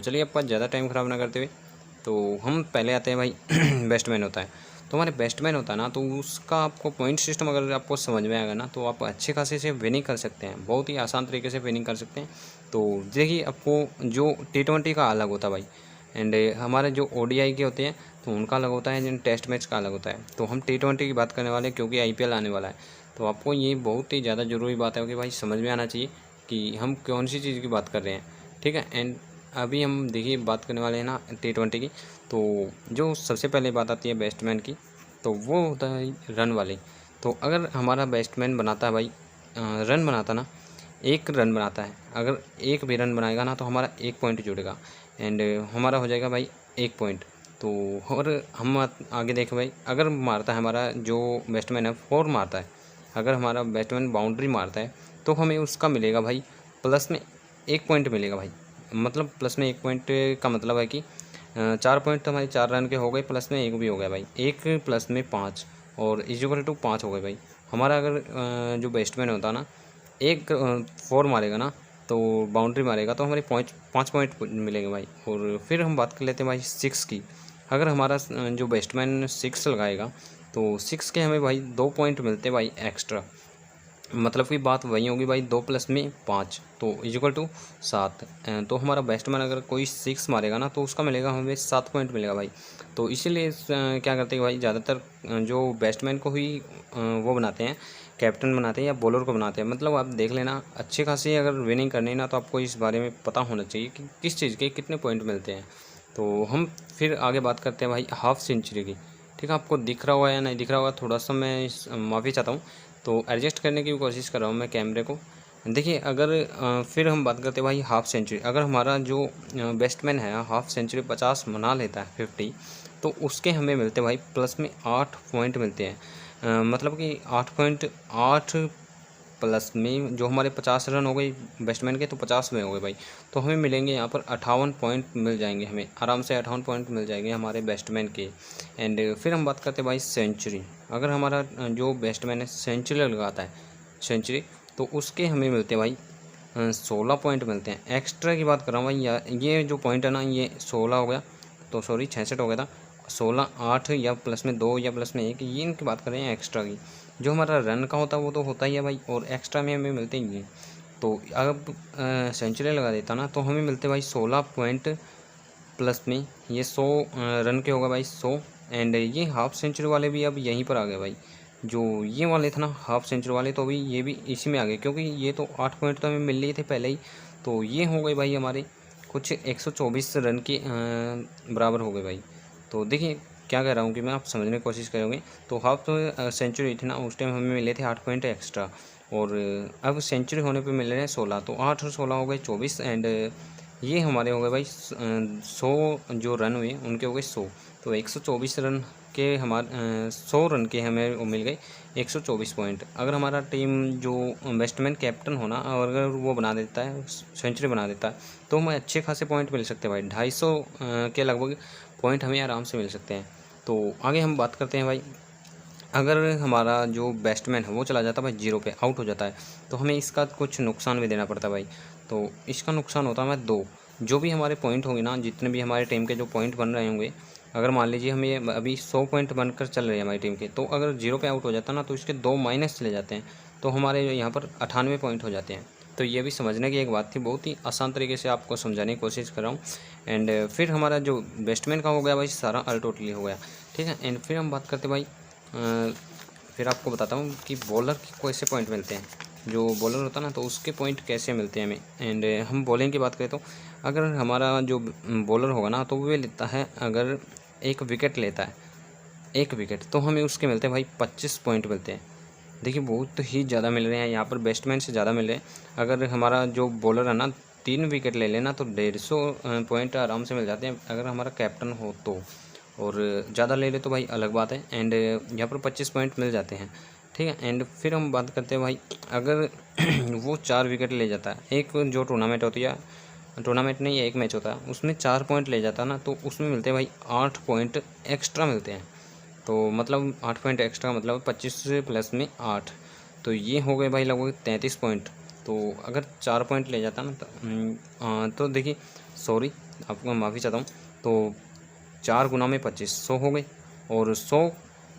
तो चलिए आपका ज़्यादा टाइम ख़राब ना करते हुए तो हम पहले आते हैं भाई बेस्टमैन होता है। तो हमारे बेस्टमैन होता है ना, तो उसका आपको पॉइंट सिस्टम अगर आपको समझ में आएगा ना, तो आप अच्छे खासे से विनिंग कर सकते हैं, बहुत ही आसान तरीके से विनिंग कर सकते हैं। तो देखिए आपको जो T20 का अलग होता है भाई, एंड हमारे जो ODI के होते हैं तो उनका अलग होता है, जिन टेस्ट मैच का अलग होता है। तो हम T20 की बात करने वाले हैं क्योंकि IPL आने वाला है। तो आपको ये बहुत ही ज़्यादा ज़रूरी बात है कि भाई समझ में आना चाहिए कि हम कौन सी चीज़ की बात कर रहे हैं, ठीक है। एंड अभी हम देखिए बात करने वाले हैं ना T20 की। तो जो सबसे पहले बात आती है बैट्समैन की, तो वो होता है रन वाले। तो अगर हमारा बैट्समैन बनाता है भाई रन बनाता ना, एक रन बनाता है, अगर एक भी रन बनाएगा ना तो हमारा 1 पॉइंट जुड़ेगा, एंड हमारा हो जाएगा भाई 1 पॉइंट। तो और हम आगे देखें भाई, अगर मारता है हमारा जो बैट्समैन है 4 मारता है, अगर हमारा बैट्समैन बाउंड्री मारता है तो हमें उसका मिलेगा भाई प्लस में 1 पॉइंट मिलेगा भाई। मतलब प्लस में 1 पॉइंट का मतलब है कि 4 पॉइंट तो हमारे 4 रन के हो गए, प्लस में 1 भी हो गया भाई, 1 प्लस में 5 और इक्वल टू 5 हो गए भाई। हमारा अगर जो बैट्समैन होता ना एक 4 मारेगा ना, तो बाउंड्री मारेगा तो हमारे 5 पॉइंट मिलेंगे भाई। और फिर हम बात कर लेते हैं भाई 6 की। अगर हमारा जो बैट्समैन 6 लगाएगा तो 6 के हमें भाई 2 पॉइंट मिलते हैं भाई एक्स्ट्रा। मतलब की बात वही होगी भाई, 2 प्लस में 5 तो इक्वल टू 7। तो हमारा बैट्समैन अगर कोई 6 मारेगा ना तो उसका मिलेगा हमें 7 पॉइंट मिलेगा भाई। तो इसीलिए क्या करते हैं भाई, ज़्यादातर जो बैट्समैन को ही वो बनाते हैं, कैप्टन बनाते हैं या बॉलर को बनाते हैं। मतलब आप देख लेना, अच्छी खासी अगर विनिंग करनी है ना तो आपको इस बारे में पता होना चाहिए कि किस चीज़ के कितने पॉइंट मिलते हैं। तो हम फिर आगे बात करते हैं भाई हाफ सेंचुरी की। ठीक है, आपको दिख रहा होगा या नहीं दिख रहा होगा, थोड़ा सा मैं माफ़ी चाहता हूँ। तो एडजस्ट करने की कोशिश कर रहा हूँ मैं कैमरे को। देखिए अगर फिर हम बात करते हैं भाई हाफ़ सेंचुरी। अगर हमारा जो बैट्समैन है हाफ़ सेंचुरी 50 बना लेता है 50, तो उसके हमें मिलते हैं भाई प्लस में 8 पॉइंट मिलते हैं। मतलब कि 8 प्लस में जो हमारे 50 रन हो गए बैट्समैन के, तो 50 में हो गए भाई। तो हमें मिलेंगे यहाँ पर 58 पॉइंट मिल जाएंगे, हमें आराम से 58 पॉइंट मिल जाएंगे हमारे बैट्समैन के। एंड फिर हम बात करते हैं भाई सेंचुरी। अगर हमारा जो बैट्समैन है सेंचुरी लगाता है सेंचुरी, तो उसके हमें मिलते हैं भाई 16 पॉइंट मिलते हैं। एक्स्ट्रा की बात कर रहा हूँ भाई, ये जो पॉइंट है ना ये 16 हो गया, तो सॉरी 66 हो गया था, 16 8 या प्लस में 2 या प्लस में 1, ये इनकी बात कर रहे हैं एक्स्ट्रा की। जो हमारा रन का होता है वो तो होता ही है भाई, और एक्स्ट्रा में हमें मिलते ही हैं। तो अब सेंचुरी लगा देता ना तो हमें मिलते भाई 16 पॉइंट प्लस में ये 100 रन के होगा भाई 100। एंड ये हाफ सेंचुरी वाले भी अब यहीं पर आ गए भाई, जो ये वाले थे ना हाफ सेंचुरी वाले, तो अभी ये भी इसी में आ गए, क्योंकि ये तो 8 पॉइंट तो हमें मिल लिए थे पहले ही। तो ये हो गए भाई हमारे कुछ 124 रन के बराबर हो गए भाई। तो देखिए क्या कह रहा हूँ कि मैं, आप समझने की कोशिश करोगे। तो हाफ तो सेंचुरी थी ना उस टाइम हमें मिले थे 8 पॉइंट एक्स्ट्रा, और अब सेंचुरी होने पे मिल रहे हैं 16, तो 8 और 16 हो गए 24। एंड ये हमारे हो गए भाई 100 जो रन हुए उनके हो गए 100। तो 124 रन के हमारे 100 रन के हमें वो मिल गए 124 पॉइंट। अगर हमारा टीम जो बैट्समैन कैप्टन होना और अगर वो बना देता है सेंचुरी बना देता है, तो हमें अच्छे खासे पॉइंट मिल सकते हैं भाई, 250 के लगभग पॉइंट हमें आराम से मिल सकते हैं। तो आगे हम बात करते हैं भाई, अगर हमारा जो बैट्समैन है वो चला जाता है भाई 0 पे, आउट हो जाता है, तो हमें इसका कुछ नुकसान भी देना पड़ता है भाई। तो इसका नुकसान होता है भाई 2, जो भी हमारे पॉइंट होंगे ना, जितने भी हमारे टीम के जो पॉइंट बन रहे होंगे, अगर मान लीजिए हमें अभी 100 पॉइंट बनकर चल रहे हैं हमारी टीम के, तो अगर 0 पे आउट हो जाता ना तो इसके 2 माइनस चले जाते हैं, तो हमारे यहाँ पर 98 पॉइंट हो जाते हैं। तो ये भी समझने की एक बात थी, बहुत ही आसान तरीके से आपको समझाने की कोशिश कर रहा हूँ। एंड फिर हमारा जो बैट्समैन का हो गया भाई सारा ऑल टोटली हो गया, ठीक है। एंड फिर हम बात करते भाई फिर आपको बताता हूँ कि बॉलर के कैसे पॉइंट मिलते हैं। जो बॉलर होता है ना तो उसके पॉइंट कैसे मिलते हैं हमें। एंड हम बॉलिंग की बात करें तो अगर हमारा जो बॉलर होगा ना तो वो लेता है, अगर एक विकेट लेता है, एक विकेट, तो हमें उसके मिलते हैं भाई 25 पॉइंट मिलते हैं। देखिए बहुत ही ज़्यादा मिल रहे हैं यहाँ पर, बैट्समैन से ज़्यादा मिल रहे हैं। अगर हमारा जो बॉलर है ना 3 विकेट ले लेना तो 150 पॉइंट आराम से मिल जाते हैं, अगर हमारा कैप्टन हो तो। और ज़्यादा ले ले तो भाई अलग बात है। एंड यहाँ पर 25 पॉइंट मिल जाते हैं, ठीक है। एंड फिर हम बात करते हैं भाई, अगर वो 4 विकेट ले जाता है, एक जो टूर्नामेंट होती है, टूर्नामेंट नहीं एक मैच होता है, उसमें 4 पॉइंट ले जाता है ना, तो उसमें मिलते हैं भाई 8 पॉइंट एक्स्ट्रा मिलते हैं। तो मतलब 8 पॉइंट एक्स्ट्रा मतलब 25 प्लस में 8, तो ये हो गए भाई लगभग 33 पॉइंट। तो अगर 4 पॉइंट ले जाता ना तो देखिए सॉरी आपको माफ़ी चाहता हूँ। तो 4 गुना में 25 100 हो गई, और 100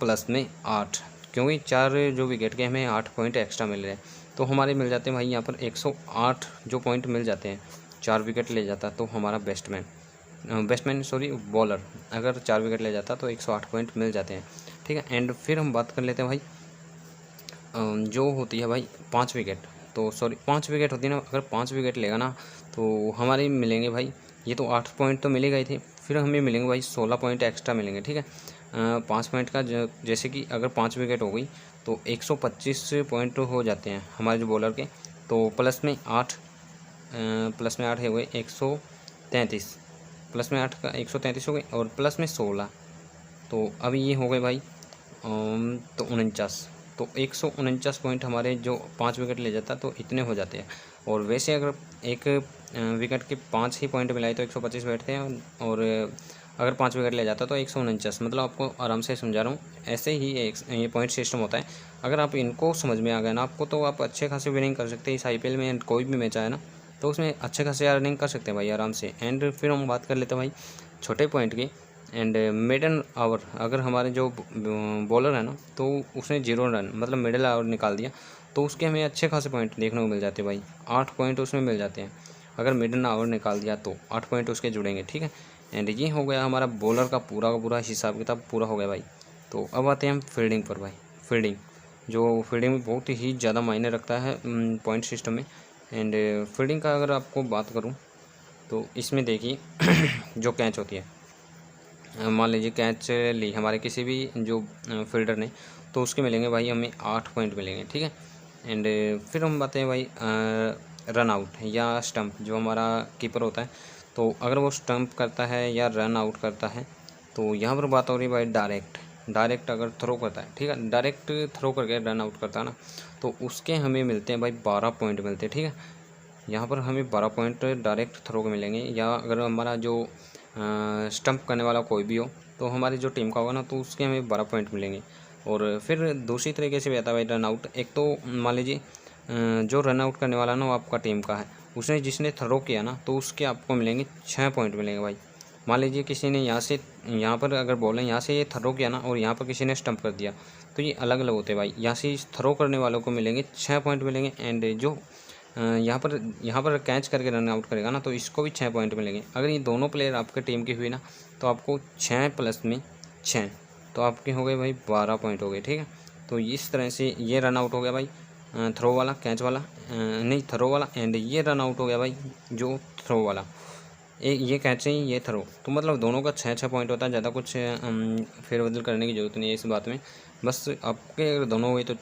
प्लस में 8, क्योंकि 4 जो विकेट के हमें 8 पॉइंट एक्स्ट्रा मिल रहे हैं, तो हमारे मिल जाते हैं भाई यहाँ पर 108 जो पॉइंट मिल जाते हैं। 4 विकेट ले जाता तो हमारा बैट्समैन सॉरी बॉलर अगर 4 विकेट ले जाता तो 108 पॉइंट मिल जाते हैं, ठीक है। एंड फिर हम बात कर लेते हैं भाई जो होती है भाई 5 विकेट, तो सॉरी 5 विकेट होती है ना, अगर 5 विकेट लेगा ना तो हमारे मिलेंगे भाई, ये तो 8 पॉइंट तो मिले गए थे, फिर हमें मिलेंगे भाई 16 पॉइंट एक्स्ट्रा मिलेंगे, ठीक है। 5 पॉइंट का जैसे कि अगर 5 विकेट हो गई तो 125 पॉइंट हो जाते हैं हमारे जो बॉलर के, तो प्लस में 8 हो गए 133, प्लस में 8 का 133 हो गए, और प्लस में 16, तो अभी ये हो गए भाई तो 49, तो 149 पॉइंट हमारे जो 5 विकेट ले जाता तो इतने हो जाते हैं। और वैसे अगर एक विकेट के 5 ही पॉइंट मिलाए तो 125 बैठते हैं, और अगर 5 विकेट ले जाता तो 149, मतलब आपको आराम से समझा रहा हूँ। ऐसे ही ये पॉइंट सिस्टम होता है। अगर आप इनको समझ में आ गया ना आपको, तो आप अच्छे खासे विनिंग कर सकते हैं इस IPL में। कोई भी मैच आए ना तो उसमें अच्छे खासे अर्निंग कर सकते हैं भाई आराम से। एंड फिर हम बात कर लेते हैं भाई छोटे पॉइंट की। एंड मिडल आवर, अगर हमारे जो बॉलर है ना तो उसने 0 रन मतलब मिडल आवर निकाल दिया, तो उसके हमें अच्छे खासे पॉइंट देखने को मिल जाते हैं भाई, 8 पॉइंट उसमें मिल जाते हैं। अगर मिडल आवर निकाल दिया तो 8 पॉइंट उसके जुड़ेंगे, ठीक है। एंड ये हो गया हमारा बॉलर का पूरा हिसाब किताब पूरा हो गया भाई। तो अब आते हैं हम फील्डिंग पर भाई। फील्डिंग में बहुत ही ज़्यादा मायने रखता है पॉइंट सिस्टम में। एंड फील्डिंग का अगर आपको बात करूँ तो इसमें देखिए जो कैच होती है, मान लीजिए कैच ली हमारे किसी भी जो फील्डर ने, तो उसके मिलेंगे भाई हमें 8 पॉइंट मिलेंगे, ठीक है। एंड फिर हम बातें भाई रन आउट या स्टंप, जो हमारा कीपर होता है, तो अगर वो स्टंप करता है या रन आउट करता है, तो यहाँ पर बात हो रही है भाई डायरेक्ट अगर थ्रो करता है, ठीक है, डायरेक्ट थ्रो करके रन आउट करता है ना, तो उसके हमें मिलते हैं भाई 12 पॉइंट मिलते हैं, ठीक है। यहाँ पर हमें 12 पॉइंट डायरेक्ट थ्रो के मिलेंगे। या अगर हमारा जो स्टंप करने वाला कोई भी हो, तो हमारी जो टीम का होगा ना, तो उसके हमें 12 पॉइंट मिलेंगे। और फिर दूसरी तरीके से भी आता है भाई रन आउट। एक तो मान लीजिए जो रन आउट करने वाला ना वो आपका टीम का है, उसने जिसने थ्रो किया ना, तो उसके आपको मिलेंगे 6 पॉइंट मिलेंगे भाई। मान लीजिए किसी ने यहाँ पर अगर बॉलर यहाँ से ये थ्रो किया ना, और यहाँ पर किसी ने स्टंप कर दिया, तो ये अलग अलग होते हैं भाई। यहाँ से थ्रो करने वालों को मिलेंगे 6 पॉइंट मिलेंगे। एंड जो यहाँ पर कैच करके रन आउट करेगा ना, तो इसको भी 6 पॉइंट मिलेंगे। अगर ये दोनों प्लेयर आपके टीम की हुई ना, तो आपको 6 प्लस में 6, तो आपके हो गए भाई 12 पॉइंट हो गए, ठीक है। तो इस तरह से ये रन आउट हो गया भाई थ्रो वाला, कैच वाला नहीं थ्रो वाला। एंड ये रन आउट हो गया भाई जो थ्रो वाला, ये कैच है ये थ्रो, तो मतलब दोनों का 6 पॉइंट होता है। ज़्यादा कुछ फेरबदल करने की ज़रूरत नहीं है इस बात में। बस आपके अगर दोनों हुए तो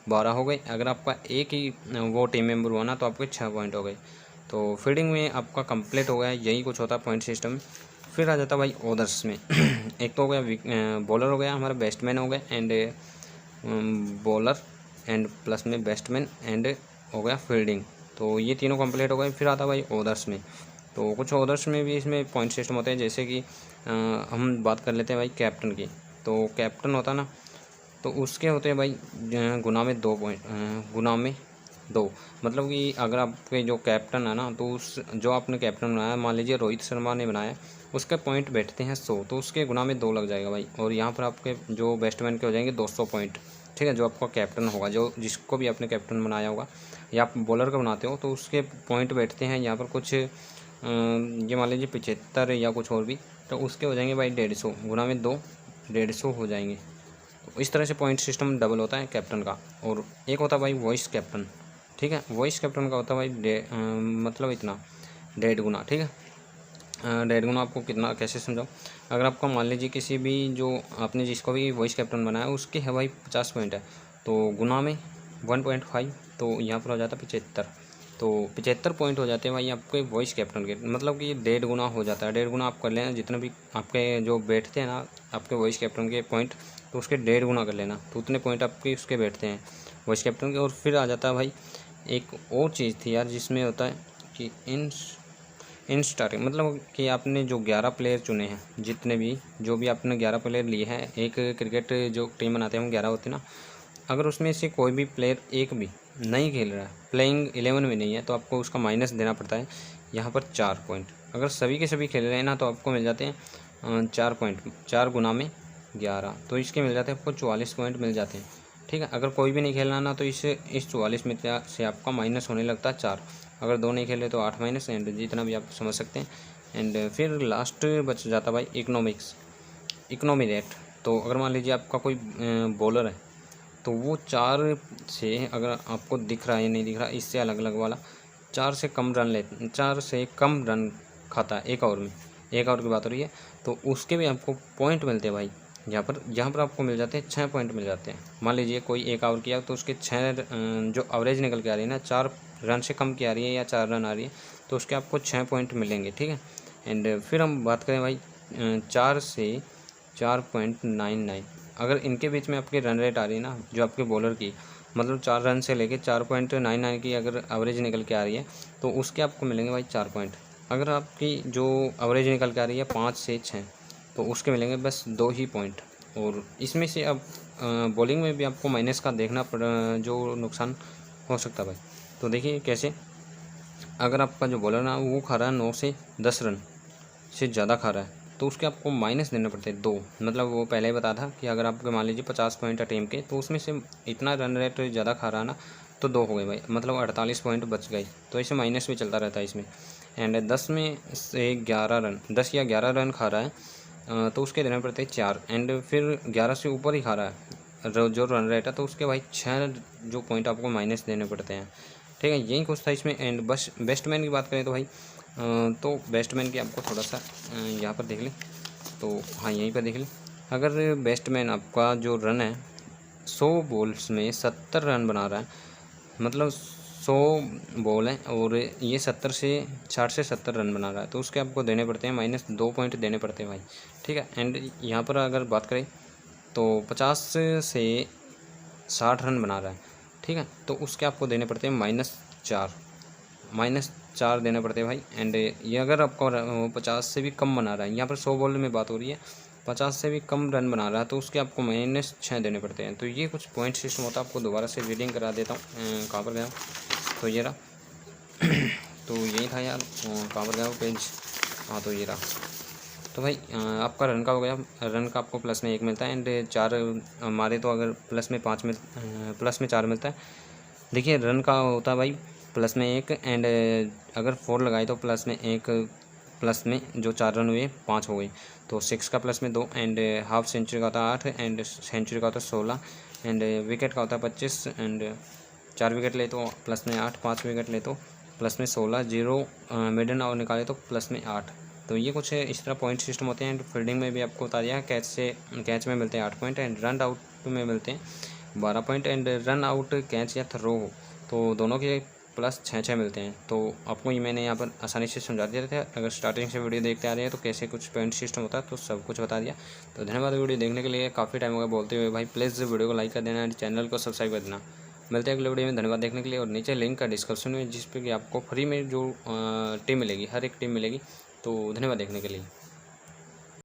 12 हो गए। अगर आपका एक ही वो टीम मेंबर हुआ ना, तो आपके 6 पॉइंट हो गए। तो फील्डिंग में आपका कंप्लीट हो गया, यही कुछ होता है पॉइंट सिस्टम। फिर आ जाता भाई ओदर्स में एक तो हो गया बॉलर हो गया, हमारा बैट्समैन हो गया, एंड बॉलर एंड प्लस में बैट्समैन, एंड हो गया फील्डिंग। तो ये तीनों कंप्लीट हो गए। फिर आता भाई ओदर्स में, तो कुछ ओदर्स में भी इसमें पॉइंट सिस्टम होते हैं। जैसे कि हम बात कर लेते हैं भाई कैप्टन की। तो कैप्टन होता है ना, तो उसके होते हैं भाई गुना में 2 पॉइंट, गुना में 2, मतलब कि अगर आपके जो कैप्टन है ना, तो उस जो आपने कैप्टन बनाया, मान लीजिए रोहित शर्मा ने बनाया, उसके पॉइंट बैठते हैं 100, तो उसके गुना में 2 लग जाएगा भाई। और यहाँ पर आपके जो बैट्समैन के हो जाएंगे 200 पॉइंट, ठीक है। जो आपका कैप्टन होगा, जो जिसको भी आपने कैप्टन बनाया होगा, या आप बॉलर का बनाते हो, तो उसके पॉइंट बैठते हैं यहाँ पर कुछ ये मान लीजिए 75 या कुछ और भी, तो उसके हो जाएंगे भाई 150, गुना में 2, 150 हो जाएंगे। तो इस तरह से पॉइंट सिस्टम डबल होता है कैप्टन का। और एक होता है भाई वॉइस कैप्टन, ठीक है। वॉइस कैप्टन का होता है भाई मतलब इतना 1.5 गुना, ठीक है। 1.5 गुना आपको कितना कैसे समझाऊँ। अगर आपको मान लीजिए किसी भी जो आपने जिसको भी वॉइस कैप्टन बनाया उसके है भाई 50 पॉइंट है, तो गुना में 1.5, तो यहाँ पर हो जाता है 75, तो 75 पॉइंट हो जाते हैं भाई आपके वॉइस कैप्टन के। मतलब कि 1.5 गुना हो जाता है। 1.5 गुना आप कर लेना, जितने भी आपके जो बैठते हैं ना आपके वॉइस कैप्टन के पॉइंट, तो उसके 1.5 गुना कर लेना, तो उतने पॉइंट आपके उसके बैठते हैं वॉइस कैप्टन के। और फिर आ जाता है भाई एक और चीज़ थी यार, जिसमें होता है कि इन स्टार्टिंग, मतलब कि आपने जो 11 प्लेयर चुने हैं, जितने भी जो भी आपने 11 प्लेयर लिए हैं, एक क्रिकेट जो टीम बनाते हैं हम 11 होते हैं ना, अगर उसमें से कोई भी प्लेयर एक भी नहीं खेल रहा है, प्लेइंग 11 में नहीं है, तो आपको उसका माइनस देना पड़ता है यहाँ पर 4 पॉइंट, अगर सभी के सभी खेल रहे हैं ना तो आपको मिल जाते हैं 4 पॉइंट, 4 गुना में 11, तो इसके मिल जाते हैं आपको 44 पॉइंट मिल जाते हैं। ठीक है, अगर कोई भी नहीं खेलना ना तो इस 44 में से आपका माइनस होने लगता है 4, अगर 2 नहीं खेले तो 8 माइनस, एंड जितना भी आप समझ सकते हैं। एंड फिर लास्ट बच जाता भाई इकोनॉमी रेट। तो अगर मान लीजिए आपका कोई बॉलर है तो वो 4 से, अगर आपको दिख रहा है या नहीं दिख रहा, इससे अलग अलग वाला 4 से कम रन खाता है 1 ओवर में, 1 ओवर की बात हो रही है, तो उसके भी आपको पॉइंट मिलते हैं भाई। यहाँ पर आपको मिल जाते हैं 6 पॉइंट मिल जाते हैं। मान लीजिए कोई 1 ओवर किया तो उसके 6 जो एवरेज निकल के आ रही है ना, 4 रन से कम की आ रही है या 4 रन आ रही है, तो उसके आपको 6 पॉइंट मिलेंगे। ठीक है, एंड फिर हम बात करें भाई 4 से 4.99, अगर इनके बीच में आपकी रन रेट आ रही है ना, जो आपके बॉलर की, मतलब 4 रन से लेके 4.99 की अगर एवरेज निकल के आ रही है तो उसके आपको मिलेंगे भाई 4 पॉइंट। अगर आपकी जो एवरेज निकल के आ रही है 5 से 6, तो उसके मिलेंगे बस 2 ही पॉइंट। और इसमें से अब बॉलिंग में भी आपको माइनस का देखना जो नुकसान हो सकता है भाई। तो देखिए कैसे, अगर आपका जो बॉलर ना वो खा रहा है 9 से 10 रन से ज़्यादा खा रहा है, तो उसके आपको माइनस देने पड़ते हैं 2। मतलब वो पहले ही बता था कि अगर आपके मान लीजिए 50 पॉइंट टीम के, तो उसमें से इतना रन रेट ज़्यादा खा रहा है ना, तो 2 हो गए भाई, मतलब 48 पॉइंट बच गए। तो ऐसे माइनस भी चलता रहता है इसमें। एंड 10 में से 11 रन, 10 या 11 रन खा रहा है तो उसके देने पड़ते हैं 4। एंड फिर 11 से ऊपर ही खा रहा है जो रन रेट है, तो उसके भाई 6 जो पॉइंट आपको माइनस देने पड़ते हैं। ठीक है, यही कुछ था इसमें। एंड बस बेस्टमैन की बात करें तो भाई तो बेस्टमैन की आपको थोड़ा सा यहाँ पर देख लें, तो हाँ यहीं पर देख लें। अगर बेस्टमैन आपका जो रन है 100 बॉल्स में 70 रन बना रहा है, मतलब 100 बॉल है और ये 60 से 70 रन बना रहा है, तो उसके आपको देने पड़ते हैं -2 पॉइंट देने पड़ते हैं भाई। ठीक है, एंड यहाँ पर अगर बात करें तो 50 से 60 रन बना रहा है, ठीक है, तो उसके आपको देने पड़ते हैं -4 देने पड़ते हैं भाई। एंड ये अगर आपको 50 से भी कम बना रहा है, यहाँ पर 100 बॉल में बात हो रही है, 50 से भी कम रन बना रहा है, तो उसके आपको -6 देने पड़ते हैं। तो ये कुछ पॉइंट सिस्टम होता है। आपको दोबारा से रीडिंग करा देता हूँ, कहाँ पर गया, तो ये रहा तो यही था यार, कहाँ पर गया वो पेज, हाँ तो ये रहा। तो भाई आपका रन का हो गया, रन का आपको प्लस में 1 मिलता है, एंड 4 मारे तो अगर प्लस में 4 मिलता है। देखिए रन का होता है भाई प्लस में 1, एंड अगर 4 लगाए तो प्लस में 1, प्लस में जो 4 रन हुए 5 हो गए, तो 6 का प्लस में 2, एंड हाफ सेंचुरी का होता है 8, एंड सेंचुरी का होता है 16, एंड विकेट का होता है 25, एंड 4 विकेट ले तो प्लस में 8, 5 विकेट ले तो प्लस में 16, 0 मिडन आवर निकाले तो प्लस में 8। तो ये कुछ इस तरह पॉइंट सिस्टम होते हैं। एंड फील्डिंग में भी आपको बता दिया है, कैच में मिलते हैं 8 पॉइंट, एंड रन आउट में मिलते हैं 12 point, and run out catch या थ्रो हो तो दोनों के प्लस 6 मिलते हैं। तो आपको ये मैंने यहाँ पर आसानी से समझा दिया था। अगर स्टार्टिंग से वीडियो देखते आ रहे हैं तो कैसे कुछ पॉइंट सिस्टम होता है, तो सब कुछ बता दिया। तो धन्यवाद वीडियो देखने के लिए। काफ़ी टाइम हो गया बोलते हुए भाई, प्लीज़ वीडियो को लाइक कर देना एंड चैनल को सब्सक्राइब कर देना। मिलते हैं अगले वीडियो में, धन्यवाद देखने के लिए। और नीचे लिंक का डिस्क्रिप्शन में, जिस पे कि आपको फ्री में जो टीम मिलेगी, हर एक टीम मिलेगी। तो धन्यवाद देखने के लिए।